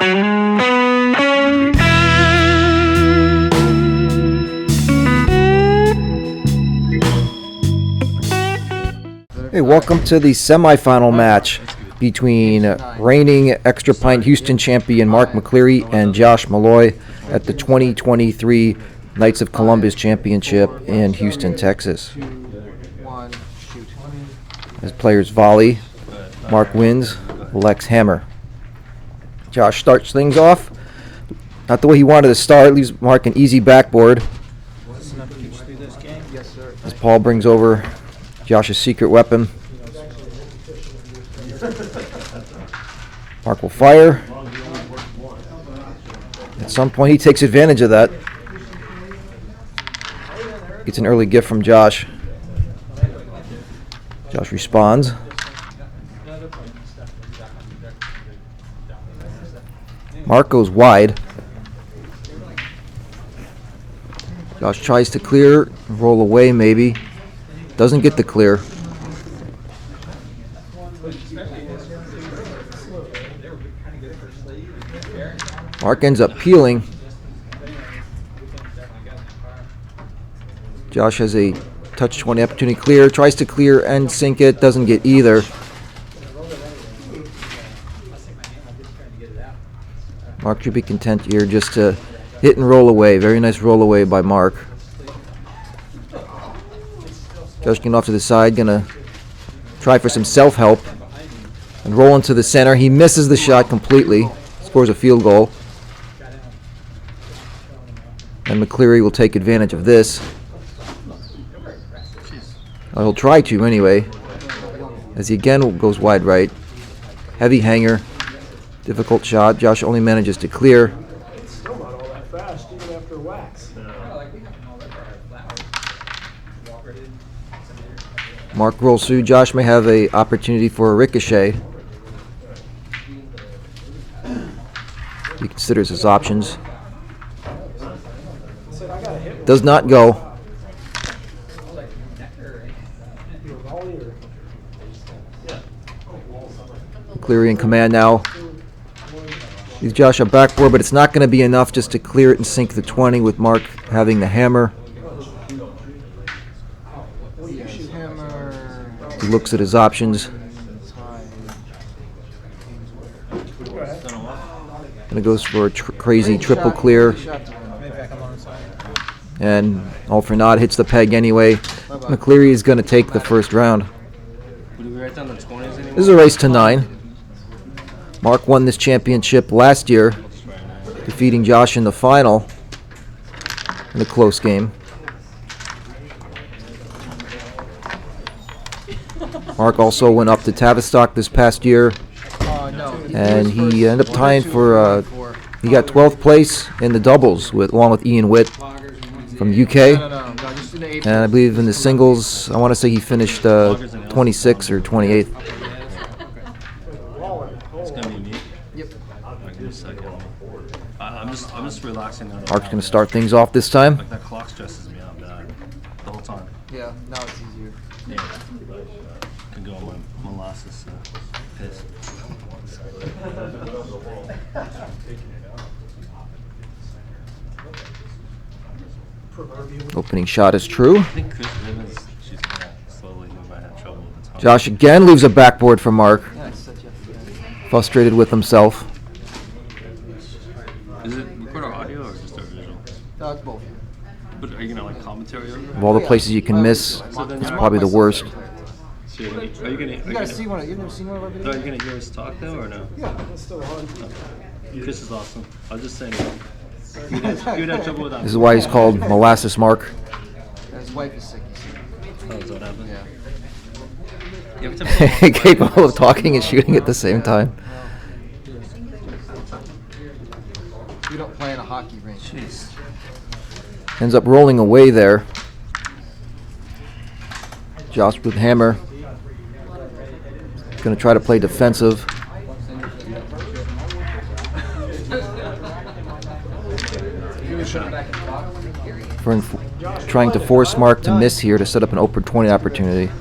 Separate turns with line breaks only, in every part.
Hey, welcome to the semifinal match between reigning Extra Pint Houston champion Mark McCleary and Josh Molloy at the 2023 Knights of Columbus Championship in Houston, Texas. As players volley, Mark wins, Lex hammer. Josh starts things off. Not the way he wanted to start, leaves Mark an easy backboard. As Paul brings over Josh's secret weapon. Mark will fire. At some point he takes advantage of that. Gets an early gift from Josh. Josh responds. Mark goes wide. Josh tries to clear, roll away maybe. Doesn't get the clear. Mark ends up peeling. Josh has a touch 20 opportunity clear, tries to clear and sink it, doesn't get either. Mark should be content here just to hit and roll away. Very nice roll away by Mark. Josh getting off to the side, gonna try for some self-help and roll into the center. He misses the shot completely, scores a field goal. And McCleary will take advantage of this. He'll try to anyway, as he again goes wide right. Heavy hanger, difficult shot. Josh only manages to clear. Mark rolls through. Josh may have an opportunity for a ricochet. He considers his options. Does not go. Cleary in command now. Gives Josh a backboard, but it's not going to be enough just to clear it and sink the 20 with Mark having the hammer. He looks at his options. And it goes for a crazy triple clear. And all for naught, hits the peg anyway. McCleary is going to take the first round. This is a race to 9. Mark won this championship last year, defeating Josh in the final in a close game. Mark also went up to Tavistock this past year, and he ended up tying for, he got 12th place in the doubles along with Ian Witt from UK. And I believe in the singles, I want to say he finished 26th or 28th.
I'm just relaxing now.
Mark's going to start things off this time.
Like that clock stresses me out bad the whole time.
Yeah, now it's easier.
Yeah. Can go on my molasses piss.
Opening shot is true.
I think Chris Evans, she's gonna slowly move my head trouble with the time.
Josh again leaves a backboard for Mark. Frustrated with himself.
Is it record our audio or just our visual?
No, it's both.
But are you gonna like commentary over it?
Of all the places you can miss, it's probably the worst.
So are you gonna?
You gotta see one. You've never seen one of our videos?
Are you gonna hear us talk though or no?
Yeah, that's still hard.
Chris is awesome. I was just saying. You'd have trouble with that.
This is why he's called Molasses Mark.
His wife is sick, you see.
Oh, is that what happened?
Yeah.
Every time
Capable of talking and shooting at the same time.
We don't play in a hockey rink.
Jeez.
Ends up rolling away there. Josh with hammer. Going to try to play defensive. Trying to force Mark to miss here to set up an open 20 opportunity.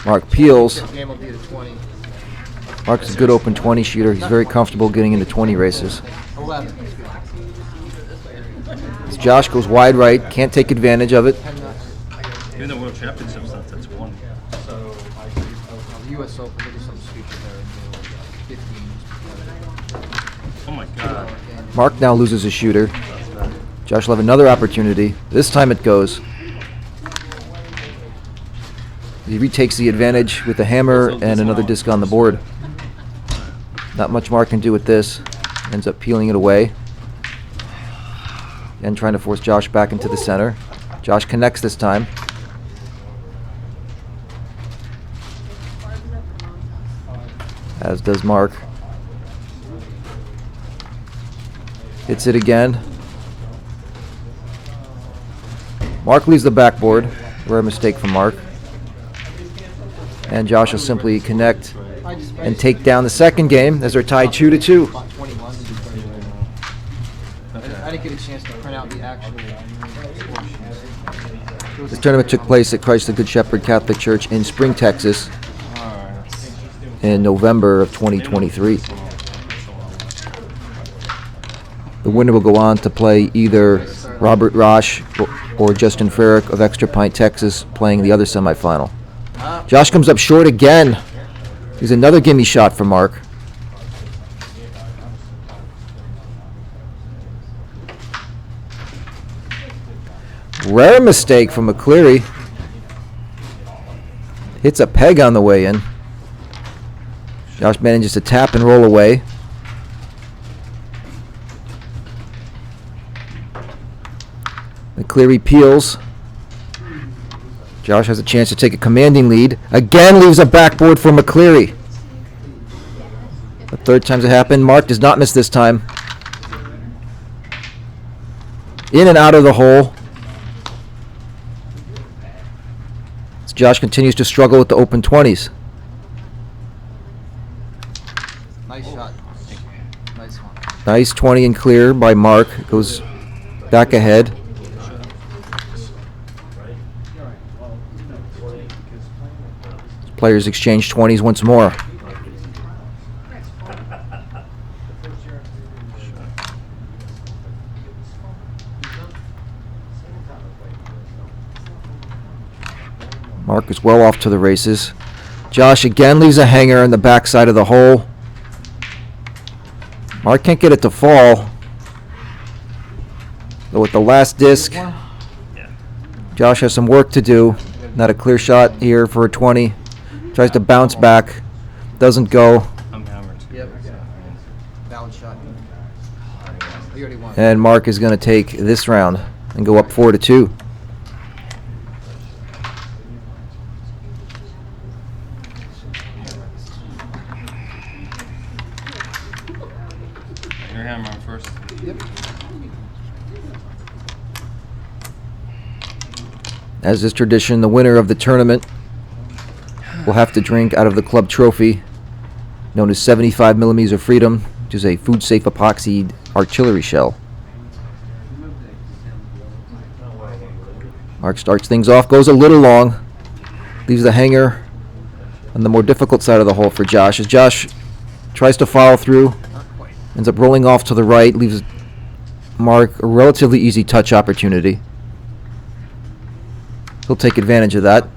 Mark peels.
Game will be to 20.
Mark's a good open 20 shooter. He's very comfortable getting into 20 races.
11.
As Josh goes wide right, can't take advantage of it.
Even the World Championships, that's one.
The U.S. Open, look at some speaker there. 15.
Oh my God.
Mark now loses a shooter. Josh will have another opportunity. This time it goes. He retakes the advantage with a hammer and another disc on the board. Not much Mark can do with this. Ends up peeling it away. And trying to force Josh back into the center. Josh connects this time. As does Mark. Hits it again. Mark leaves the backboard. Rare mistake from Mark. And Josh will simply connect and take down the second game as they're tied 2-2.
About 21. I didn't get a chance to print out the actual score sheets.
This tournament took place at Christ the Good Shepherd Catholic Church in Spring, Texas in November of 2023. The winner will go on to play either Robert Roche or Justin Farrick of Extra Pint, Texas, playing the other semifinal. Josh comes up short again. Here's another gimme shot for Mark. Rare mistake from McCleary. Hits a peg on the way in. Josh manages to tap and roll away. McCleary peels. Josh has a chance to take a commanding lead. Again leaves a backboard for McCleary. The third time it happened. Mark does not miss this time. In and out of the hole. As Josh continues to struggle with the open 20s.
Nice shot. Nice one.
Nice 20 and clear by Mark. Goes back ahead. Players exchange 20s once more. Mark is well off to the races. Josh again leaves a hanger on the backside of the hole. Mark can't get it to fall. But with the last disc, Josh has some work to do. Not a clear shot here for a 20. Tries to bounce back. Doesn't go.
I'm hammered.
Yep. Valid shot. You already won.
And Mark is going to take this round and go up 4-2.
Your hammer on first.
Yep.
As is tradition, the winner of the tournament will have to drink out of the club trophy, known as 75 millimeters of freedom, which is a food-safe epoxy artillery shell. Mark starts things off, goes a little long, leaves the hanger on the more difficult side of the hole for Josh. As Josh tries to follow through, ends up rolling off to the right, leaves Mark a relatively easy touch opportunity. He'll take advantage of that.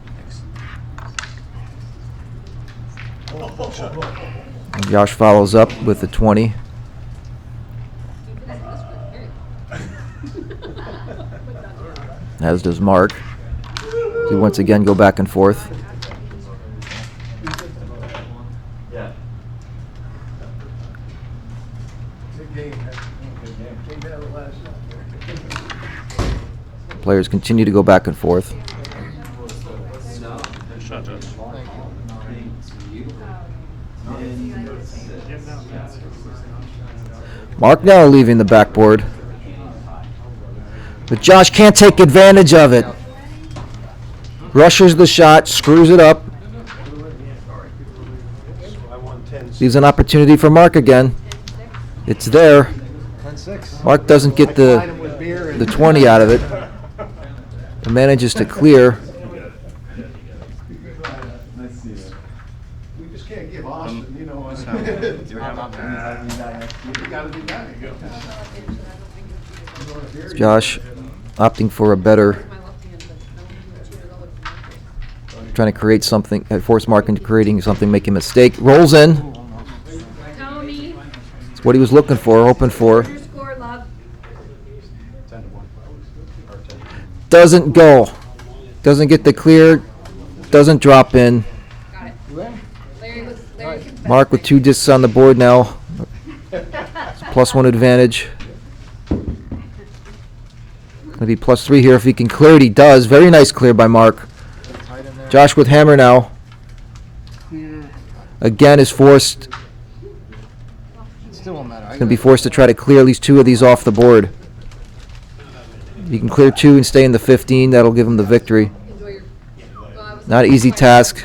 And Josh follows up with the 20. As does Mark. They once again go back and forth. Players continue to go back and forth.
Good shot, Josh.
Mark now leaving the backboard. But Josh can't take advantage of it. Rushes the shot, screws it up. Leaves an opportunity for Mark again. It's there.
10-6.
Mark doesn't get the 20 out of it. And manages to clear.
We just can't give Austin,
Josh opting for a better, trying to create something, force Mark into creating something, make a mistake. Rolls in.
Tony,
It's what he was looking for, hoping for.
your score, love.
Doesn't go. Doesn't get the clear. Doesn't drop in.
Got it. Larry confessed.
Mark with 2 discs on the board now. It's +1 advantage. Gonna be +3 here if he can clear it. He does. Very nice clear by Mark.
Tight in there.
Josh with hammer now. Again is forced.
It still won't matter.
Gonna be forced to try to clear at least 2 of these off the board. If he can clear 2 and stay in the 15, that'll give him the victory.
Enjoy your. Well, I was
Not an easy task.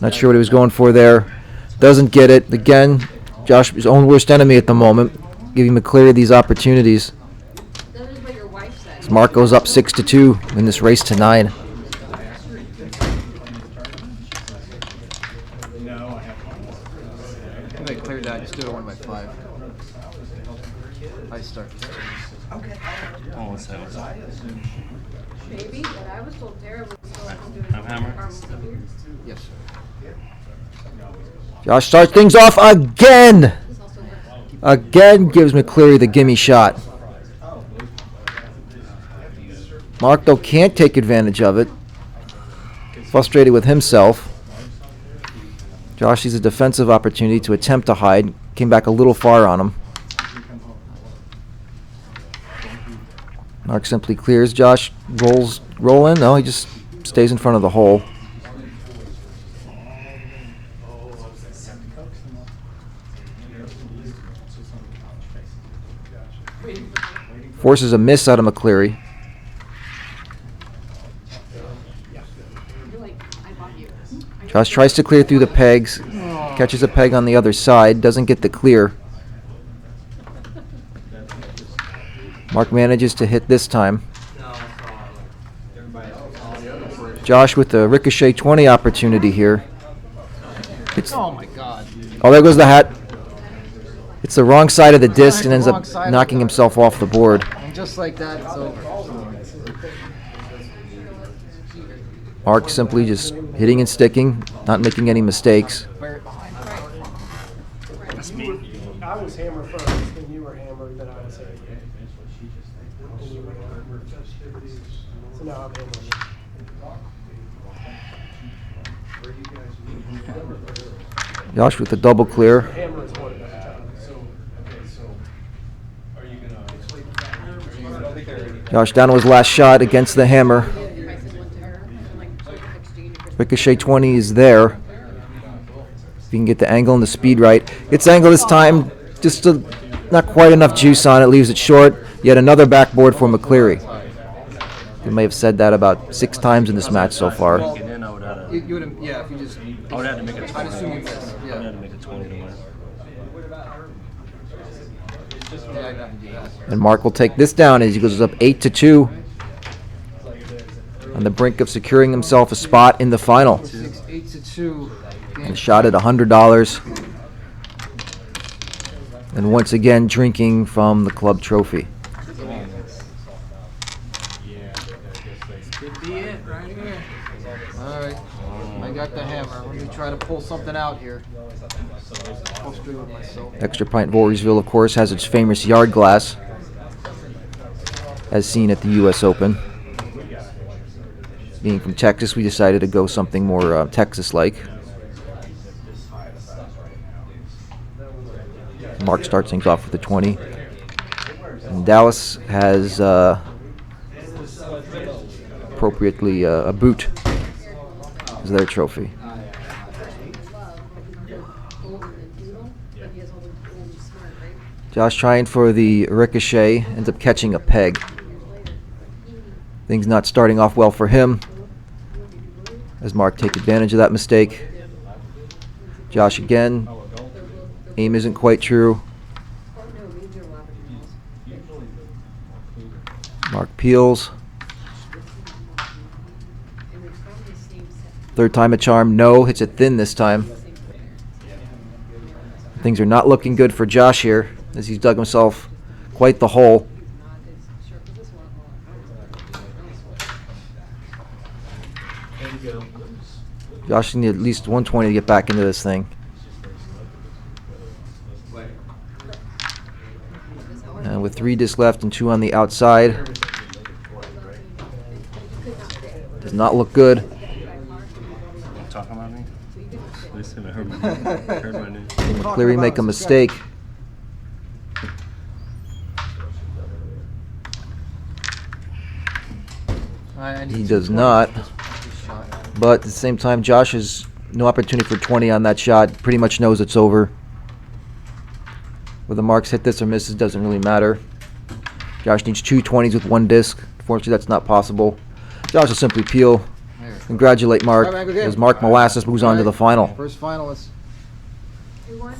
Not sure what he was going for there. Doesn't get it. Again, Josh, his own worst enemy at the moment. Giving McCleary these opportunities.
That is what your wife said.
As Mark goes up 6-2 in this race to 9.
If I cleared that, just do it 1 by 5. I start.
Oh, what's that?
Maybe, but I was told Tara was still doing.
I'm hammer.
Yes, sir.
Josh starts things off again.
This also works.
Again gives McCleary the gimme shot. Mark, though, can't take advantage of it. Frustrated with himself. Josh sees a defensive opportunity to attempt to hide. Came back a little far on him. Mark simply clears. Josh roll in. No, he just stays in front of the hole. Forces a miss out of McCleary.
You're like, I bought you.
Josh tries to clear through the pegs. Catches a peg on the other side. Doesn't get the clear. Mark manages to hit this time. Josh with the ricochet 20 opportunity here.
Oh my God.
Oh, there goes the hat. It's the wrong side of the disc and ends up knocking himself off the board.
And just like that, it's over.
Mark simply just hitting and sticking, not making any mistakes.
Wear it behind.
That's me.
I was hammer first, and you were hammer, then I was hammer. And you were hammer. So now I'm hammer.
Josh with the double clear.
Hammer is one at a time.
Josh down to his last shot against the hammer.
I said one to her, and like, exchange.
Ricochet 20 is there. If you can get the angle and the speed right. Gets angle this time, just not quite enough juice on it, leaves it short. Yet another backboard for McCleary. You may have said that about 6 times in this match so far.
Get in, I would have to,
You would have, yeah, if you just.
I would have to make a 20.
I'd assume you missed.
I would
Yeah.
have to make a 20 to win.
Yeah, I'd have to do that.
And Mark will take this down as he goes up 8-2. On the brink of securing himself a spot in the final.
8-2.
A shot at $100. And once again drinking from the club trophy.
Could be it right here. All right. I got the hammer. Let me try to pull something out here. I'll straight with myself.
Extra Pint Voorheesville, of course, has its famous yard glass, as seen at the U.S. Open. Being from Texas, we decided to go something more Texas-like. Mark starts things off with a 20. And Dallas has appropriately a boot as their trophy. Josh trying for the ricochet, ends up catching a peg. Things not starting off well for him as Mark takes advantage of that mistake. Josh again. Aim isn't quite true. Mark peels. Third time a charm, no. Hits it thin this time. Things are not looking good for Josh here, as he's dug himself quite the hole. Josh needs at least 120 to get back into this thing. And with 3 discs left and 2 on the outside, does not look good.
Talking about me? Listen, I heard my name. Heard my name.
McCleary make a mistake.
I need
He
2
does
20s
not.
for this shot.
But at the same time, Josh has no opportunity for 20 on that shot. Pretty much knows it's over. Whether Marks hit this or misses doesn't really matter. Josh needs 2 20s with 1 disc. Unfortunately, that's not possible. Josh will simply peel.
There.
Congratulate Mark,
All right, man, go get
as
it.
Mark Molasses moves on to the final.
First finalist.
Who won?